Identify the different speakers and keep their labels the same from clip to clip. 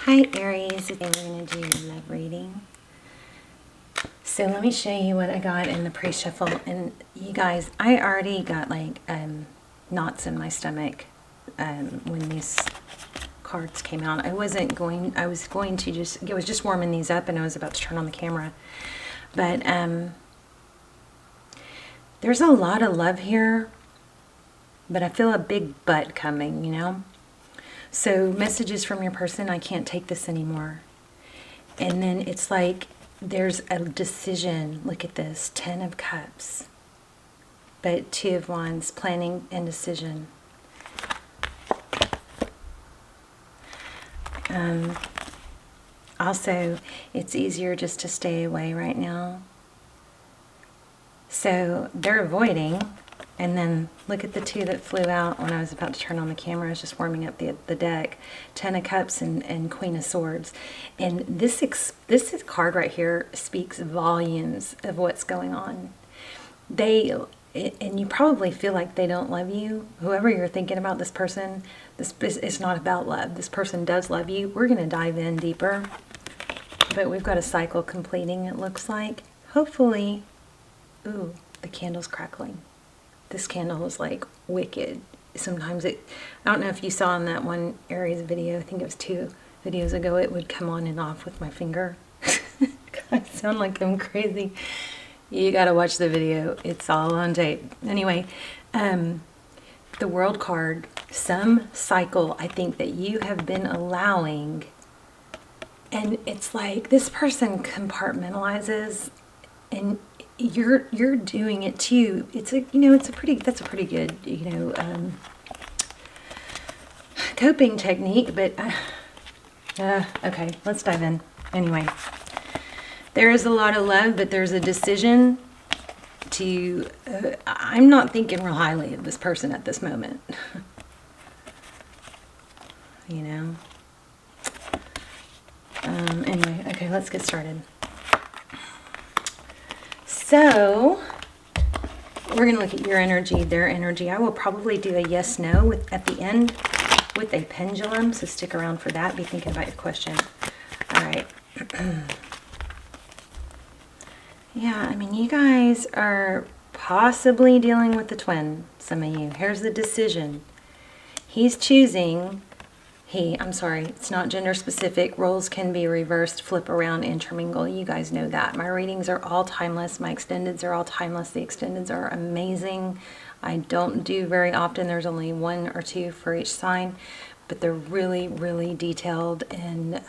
Speaker 1: Hi Aries, today we're going to do your love reading. So let me show you what I got in the pre-shuffle. And you guys, I already got like knots in my stomach when these cards came out. I was going to just, I was just warming these up and I was about to turn on the camera. But there's a lot of love here, but I feel a big but coming, you know? So messages from your person, I can't take this anymore. And then it's like there's a decision. Look at this, 10 of Cups. But 2 of Wands, planning and decision. Also, it's easier just to stay away right now. So they're avoiding. And then look at the 2 that flew out when I was about to turn on the camera. I was just warming up the deck. 10 of Cups and Queen of Swords. And this card right here speaks volumes of what's going on. And you probably feel like they don't love you. Whoever you're thinking about, this person, it's not about love. This person does love you. We're going to dive in deeper. But we've got a cycle completing, it looks like. Hopefully, ooh, the candle's crackling. This candle is like wicked. Sometimes I don't know if you saw in that one Aries video, I think it was 2 videos ago, it would come on and off with my finger. I sound like I'm crazy. You gotta watch the video. It's all on tape. Anyway, the World card, some cycle I think that you have been allowing, and it's like this person compartmentalizes, and you're doing it too. It's a, that's a pretty good, coping technique, but okay, let's dive in. Anyway, there is a lot of love, but there's a decision to, I'm not thinking real highly of this person at this moment. Anyway, okay, let's get started. So, we're going to look at your energy, their energy. I will probably do a yes-no at the end with a pendulum, so stick around for that. Be thinking about your question. All right. Yeah, I mean, you guys are possibly dealing with the twin, some of you. Here's the decision. He's choosing... I'm sorry, it's not gender specific. Roles can be reversed, flip around, intermingle. You guys know that. My readings are all timeless. My extendeds are all timeless. The extendeds are amazing. I don't do very often. There's only 1 or 2 for each sign, but they're really, really detailed, and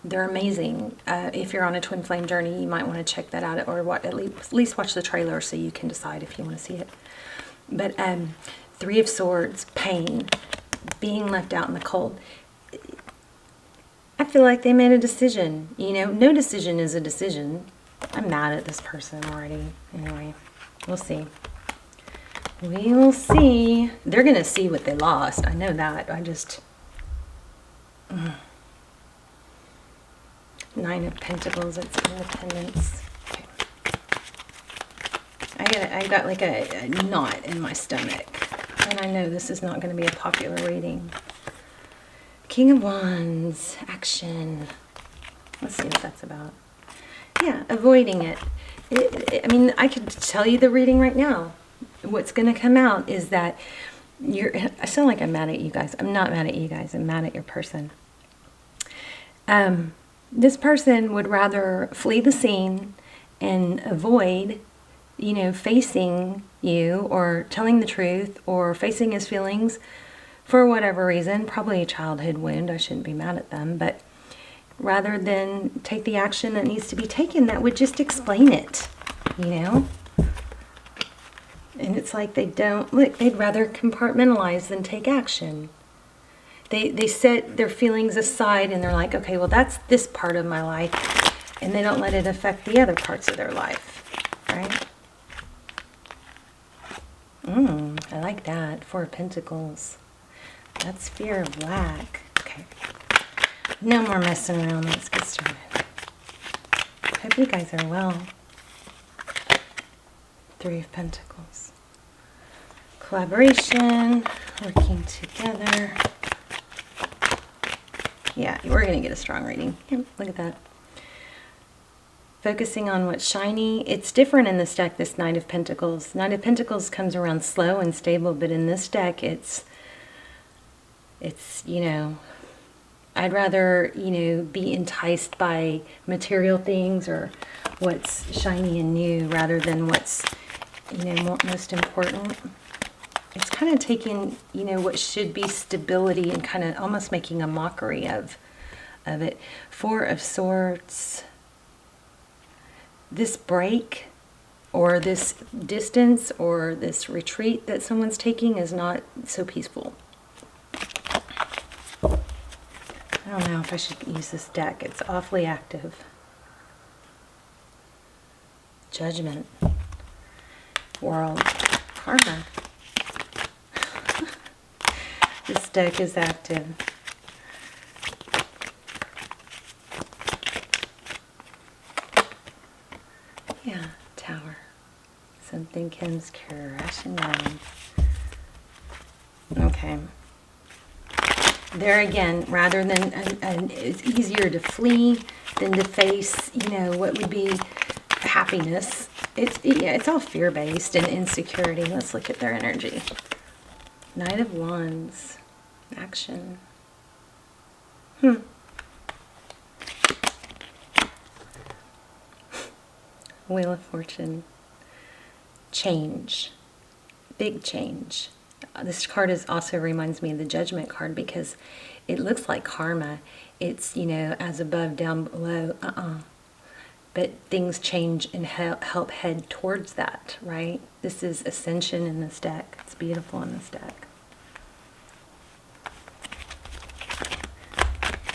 Speaker 1: they're amazing. If you're on a twin flame journey, you might want to check that out, or at least watch the trailer so you can decide if you want to see it. But 3 of Swords, pain. Being left out in the cold. I feel like they made a decision. No decision is a decision. I'm mad at this person already. Anyway, we'll see. We will see. They're going to see what they lost. I know that. I just... 9 of Pentacles. It's independence. Okay. I got like a knot in my stomach. And I know this is not going to be a popular reading. King of Wands, action. Let's see what that's about. Yeah, avoiding it. I mean, I could tell you the reading right now. What's going to come out is that I sound like I'm mad at you guys. I'm not mad at you guys. I'm mad at your person. This person would rather flee the scene and avoid facing you or telling the truth or facing his feelings for whatever reason, probably a childhood wound. I shouldn't be mad at them, but rather than take the action that needs to be taken, that would just explain it, And it's like they'd rather compartmentalize than take action. They set their feelings aside and they're like, okay, well, that's this part of my life, and they don't let it affect the other parts of their life, right? I like that. 4 of Pentacles. That's fear of lack. Okay. No more messing around. Let's get started. Hope you guys are well. 3 of Pentacles. Collaboration. Working together. Yeah, we're going to get a strong reading. Yep, look at that. Focusing on what's shiny. It's different in this deck, this Knight of Pentacles. Knight of Pentacles comes around slow and stable, but in this deck, it's you know, I'd rather, you know, be enticed by material things or what's shiny and new rather than what's, you know, most important. It's kind of taking, you know, what should be stability and kind of almost making a mockery of it. Four of Swords. This break or this distance or this retreat that someone's taking is not so peaceful. I don't know if I should use this deck. It's awfully active. Judgment. World. Karma. This deck is active. Yeah, Tower. Something comes crashing down. Okay. There again, rather than, it's easier to flee than to face, you know, what would be happiness. It's all fear-based and insecurity. Let's look at their energy. Knight of Wands. Action. Wheel of Fortune. Change. Big change. This card also reminds me of the Judgment card because it looks like karma. It's, you know, as above, down below. But things change and help head towards that, right? This is ascension in this deck. It's beautiful in this deck.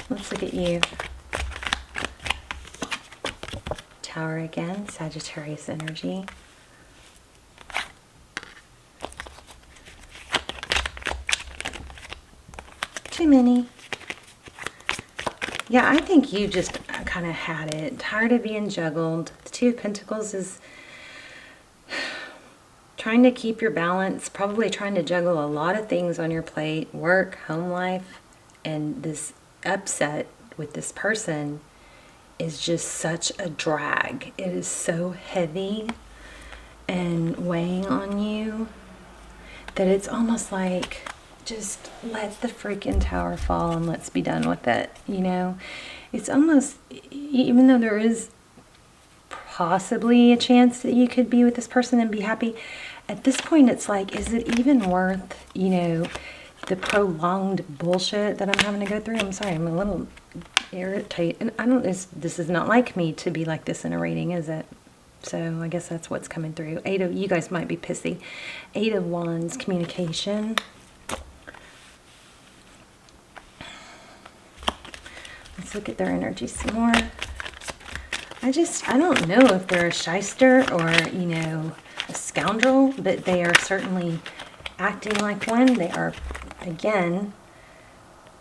Speaker 1: Let's look at you. Tower again, Sagittarius energy. Too many. Yeah, I think you just kind of had it. Tired of being juggled. The Two of Pentacles is trying to keep your balance, probably trying to juggle a lot of things on your plate, work, home life, and this upset with this person is just such a drag. It is so heavy and weighing on you that it's almost like, just let the freaking tower fall and let's be done with it, you know? It's almost, even though there is possibly a chance that you could be with this person and be happy, at this point it's like, is it even worth, you know, the prolonged bullshit that I'm having to go through? I'm sorry, I'm a little irritated. And this is not like me to be like this in a reading, is it? So I guess that's what's coming through. You guys might be pissy. Eight of Wands, communication. Let's look at their energy some more. I don't know if they're a shyster or, you know, a scoundrel, but they are certainly acting like one. They are, again,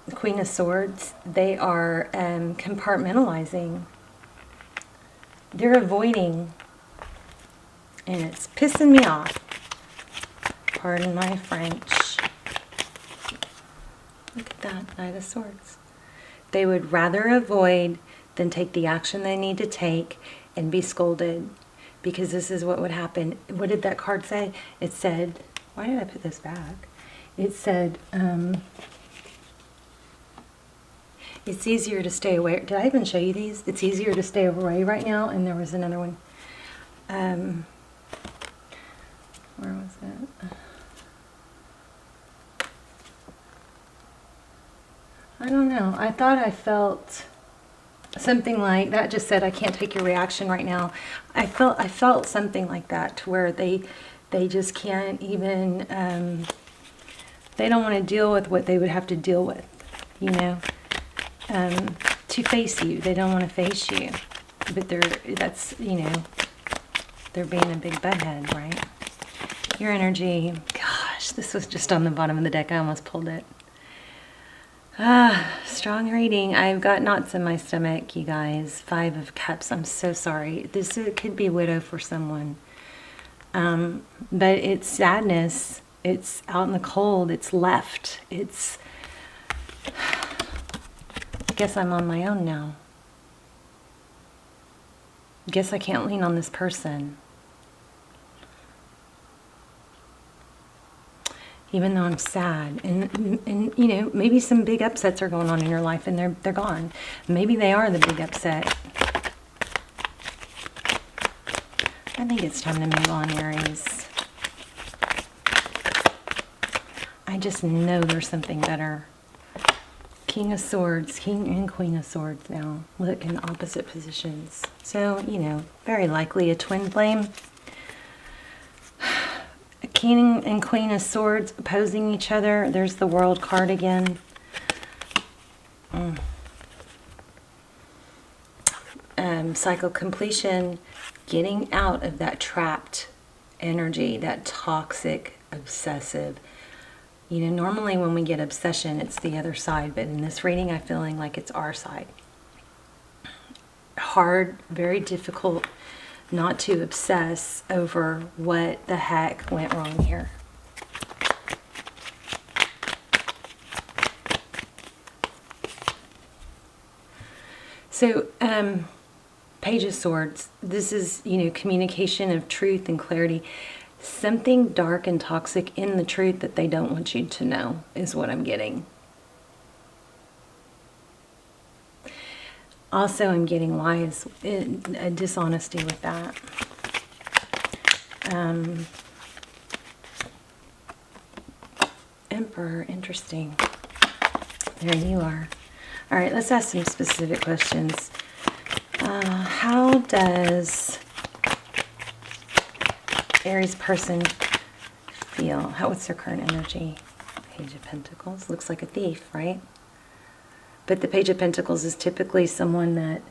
Speaker 1: the Queen of Swords. They are compartmentalizing. They're avoiding, and it's pissing me off. Pardon my French. Look at that, Knight of Swords. They would rather avoid than take the action they need to take and be scolded, because this is what would happen. What did that card say? It said, why did I put this back? It said, it's easier to stay away. Did I even show you these? It's easier to stay away right now. And there was another one. Where was it? I don't know. I thought I felt something like that. Just said, I can't take your reaction right now. I felt something like that, to where they just can't even, they don't want to deal with what they would have to deal with, you know, to face you. They don't want to face you, but that's, you know, they're being a big butthead, right? Your energy, gosh, this was just on the bottom of the deck. I almost pulled it. Strong reading. I've got knots in my stomach, you guys. Five of Cups. I'm so sorry. This could be widow for someone. But it's sadness. It's out in the cold. It's left. It's guess I'm on my own now. Guess I can't lean on this person. Even though I'm sad, and you know, maybe some big upsets are going on in your life and they're gone. Maybe they are the big upset. I think it's time to move on, Aries. I just know there's something better. King of Swords, King and Queen of Swords now. Look, in opposite positions. So, you know, very likely a twin flame. King and Queen of Swords opposing each other. There's the World card again. Cycle completion. Getting out of that trapped energy, that toxic, obsessive. You know, normally when we get obsession, it's the other side. But in this reading, I'm feeling like it's our side. Hard, very difficult not to obsess over what the heck went wrong here. So, Page of Swords, this is, you know, communication of truth and clarity. Something dark and toxic in the truth that they don't want you to know is what I'm getting. Also, I'm getting lies, a dishonesty with that. Emperor, interesting. There you are. All right, let's ask some specific questions. How does Aries person feel? What's their current energy? Page of Pentacles. Looks like a thief, right? But the Page of Pentacles is typically someone that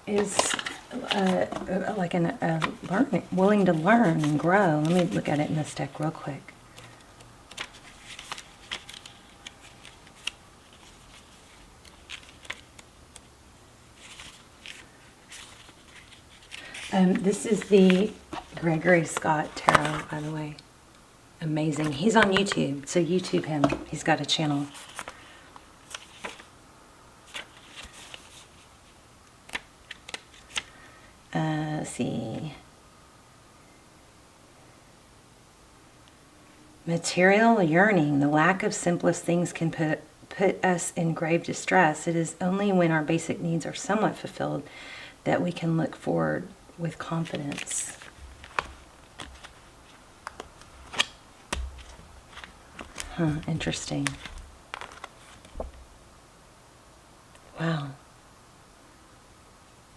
Speaker 1: is like learning, willing to learn and grow. Let me look at it in this deck real quick. This is the Gregory Scott Tarot, by the way. Amazing. He's on YouTube, so YouTube him. He's got a channel. Let's see. Material yearning. The lack of simplest things can put us in grave distress. It is only when our basic needs are somewhat fulfilled that we can look forward with confidence. Interesting. Wow.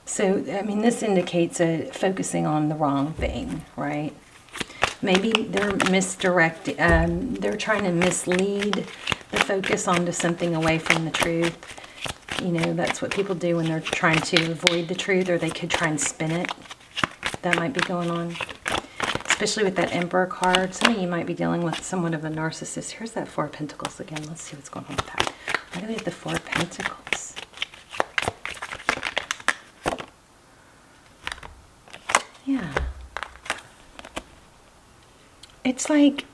Speaker 1: So, I mean, this indicates focusing on the wrong thing, right? Maybe they're they're trying to mislead the focus onto something away from the truth. You know, that's what people do when they're trying to avoid the truth, or they could try and spin it. That might be going on. Especially with that Emperor card. Some of you might be dealing with somewhat of a narcissist. Here's that Four of Pentacles again. Let's see what's going on with that. Why do we have the Four of Pentacles? Yeah. It's like...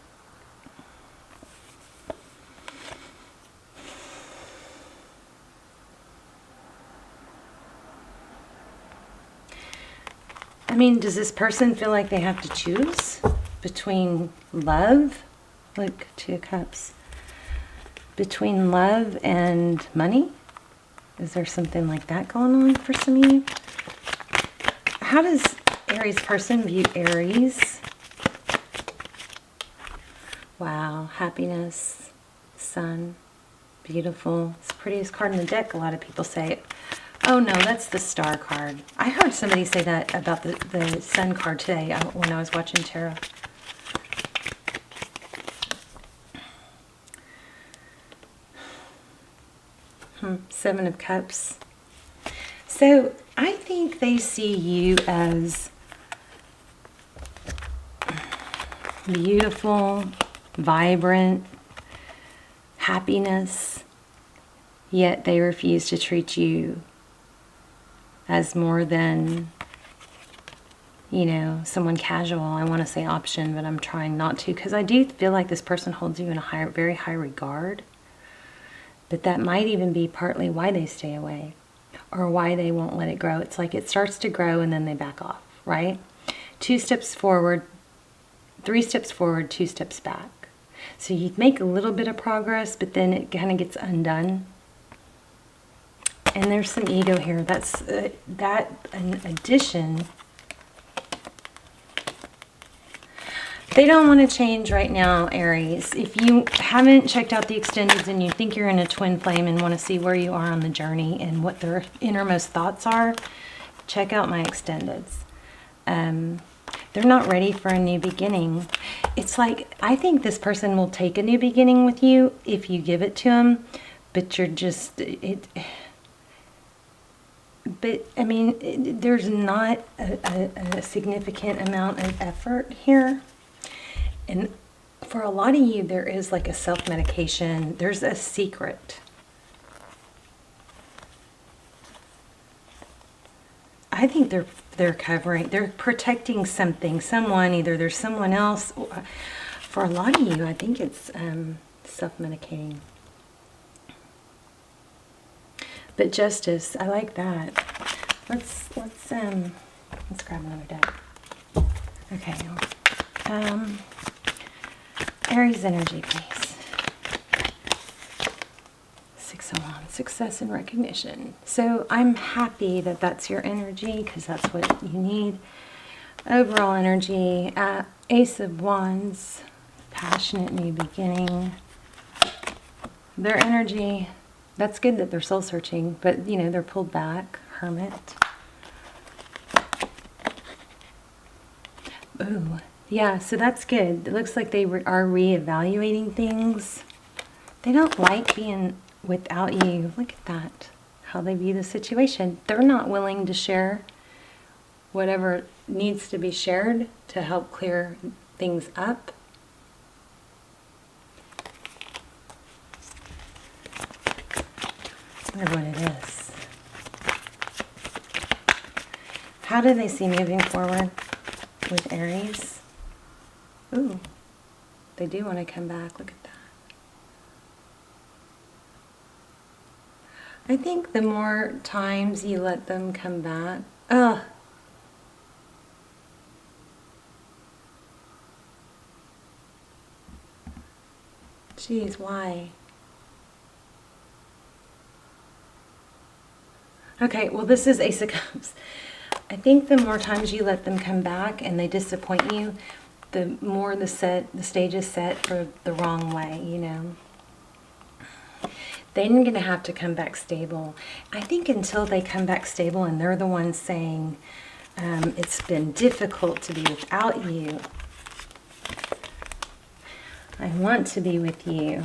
Speaker 1: I mean, does this person feel like they have to choose between love, like Two of Cups, between love and money? Is there something like that going on for some of you? How does Aries person view Aries? Wow, happiness, sun, beautiful. It's the prettiest card in the deck, a lot of people say. Oh no, that's the Star card. I heard somebody say that about the Sun card today when I was watching tarot. Seven of Cups. So I think they see you as beautiful, vibrant, happiness, yet they refuse to treat you as more than, you know, someone casual. I want to say option, but I'm trying not to, because I do feel like this person holds you in a very high regard. But that might even be partly why they stay away or why they won't let it grow. It's like it starts to grow and then they back off, right? 2 steps forward, 3 steps forward, 2 steps back. So you make a little bit of progress, but then it kind of gets undone. And there's some ego here. That's an addition. They don't want to change right now, Aries. If you haven't checked out the extendeds and you think you're in a twin flame and want to see where you are on the journey and what their innermost thoughts are, check out my extendeds. They're not ready for a new beginning. It's like, I think this person will take a new beginning with you if you give it to them, but you're just, but I mean, there's not a significant amount of effort here. And for a lot of you, there is like a self-medication. There's a secret. I think they're covering, they're protecting something, someone, either there's someone else. For a lot of you, I think it's self-medicating. But justice, I like that. Let's grab another deck. Okay. Aries energy, please. 6 of Wands, success and recognition. So I'm happy that that's your energy because that's what you need. Overall energy, Ace of Wands, passionate new beginning. Their energy, that's good that they're soul searching, but you know, they're pulled back. Hermit. Ooh. Yeah, so that's good. It looks like they are reevaluating things. They don't like being without you. Look at that, how they view the situation. They're not willing to share whatever needs to be shared to help clear things up. I wonder what it is. How do they see moving forward with Aries? Ooh, they do want to come back. Look at that. I think the more times you let them come back, geez, why? Okay, well, this is Ace of Cups. I think the more times you let them come back and they disappoint you, the more the stage is set for the wrong way, you know. They're going to have to come back stable. I think until they come back stable and they're the ones saying, it's been difficult to be without you. I want to be with you.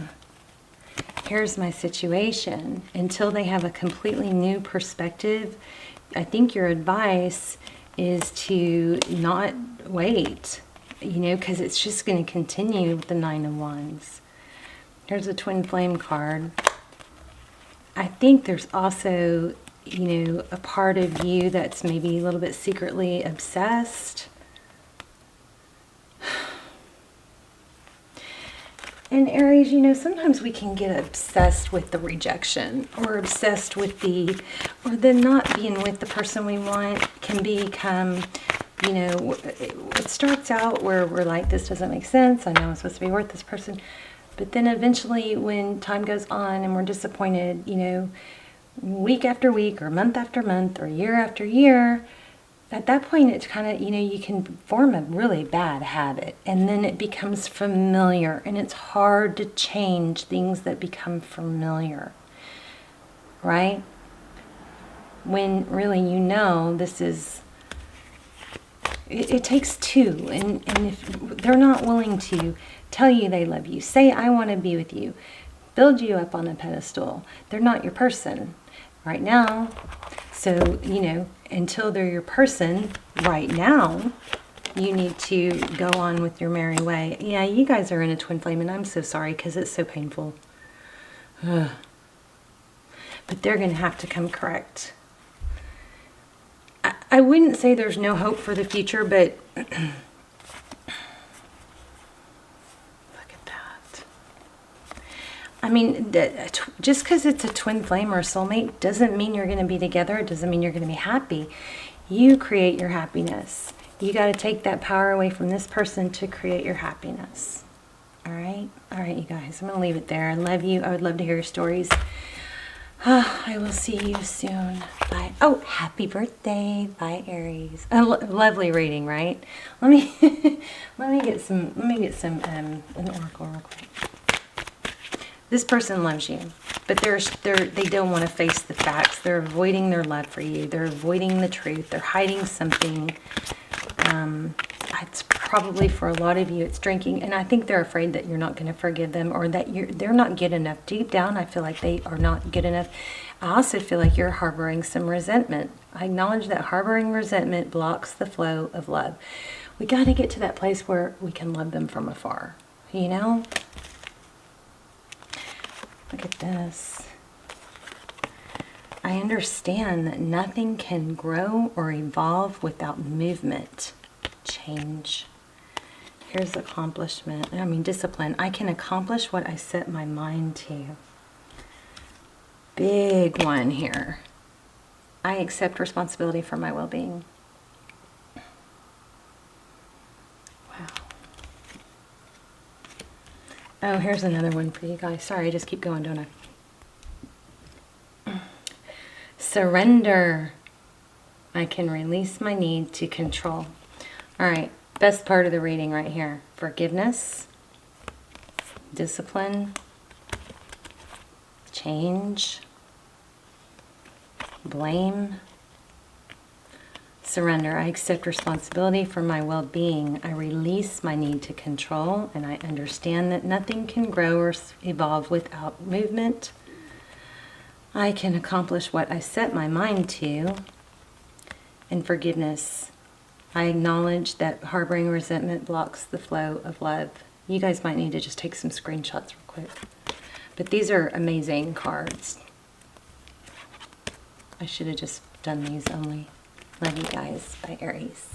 Speaker 1: Here's my situation. Until they have a completely new perspective, I think your advice is to not wait, you know, because it's just going to continue with the 9 of Wands. Here's a twin flame card. I think there's also, you know, a part of you that's maybe a little bit secretly obsessed. And Aries, you know, sometimes we can get obsessed with the rejection or obsessed with or the not being with the person we want can become, you know, it starts out where we're like, this doesn't make sense. I know I'm supposed to be with this person. But then eventually when time goes on and we're disappointed, you know, week after week or month after month or year after year, at that point it's kind of, you know, you can form a really bad habit and then it becomes familiar and it's hard to change things that become familiar, right? When really, you know, this is, it takes two, and if they're not willing to tell you they love you, say I want to be with you, build you up on a pedestal, they're not your person right now. So, you know, until they're your person right now, you need to go on with your merry way. Yeah, you guys are in a twin flame, and I'm so sorry because it's so painful. Ugh. But they're going to have to come correct. I wouldn't say there's no hope for the future, but look at that. I mean, just because it's a twin flame or a soulmate doesn't mean you're going to be together. It doesn't mean you're going to be happy. You create your happiness. You got to take that power away from this person to create your happiness. All right? All right, you guys. I'm going to leave it there. I love you. I would love to hear your stories. I will see you soon. Bye. Oh, happy birthday. Bye, Aries. Lovely reading, right? Let me get some an oracle real quick. This person loves you, but they don't want to face the facts. They're avoiding their love for you. They're avoiding the truth. They're hiding something. It's probably for a lot of you, it's drinking, and I think they're afraid that you're not going to forgive them, or that they're not good enough. Deep down, I feel like they are not good enough. I also feel like you're harboring some resentment. I acknowledge that harboring resentment blocks the flow of love. We got to get to that place where we can love them from afar. You know? Look at this. I understand that nothing can grow or evolve without movement, change. Here's accomplishment. I mean, discipline. I can accomplish what I set my mind to. Big one here. I accept responsibility for my well-being. Wow. Oh, here's another one for you guys. Sorry, I just keep going, don't I? Surrender. I can release my need to control. All right, best part of the reading right here. Forgiveness, discipline, change, blame, surrender. I accept responsibility for my well-being. I release my need to control, and I understand that nothing can grow or evolve without movement. I can accomplish what I set my mind to. And forgiveness. I acknowledge that harboring resentment blocks the flow of love. You guys might need to just take some screenshots real quick. But these are amazing cards. I should have just done these only. Love you guys. Bye, Aries.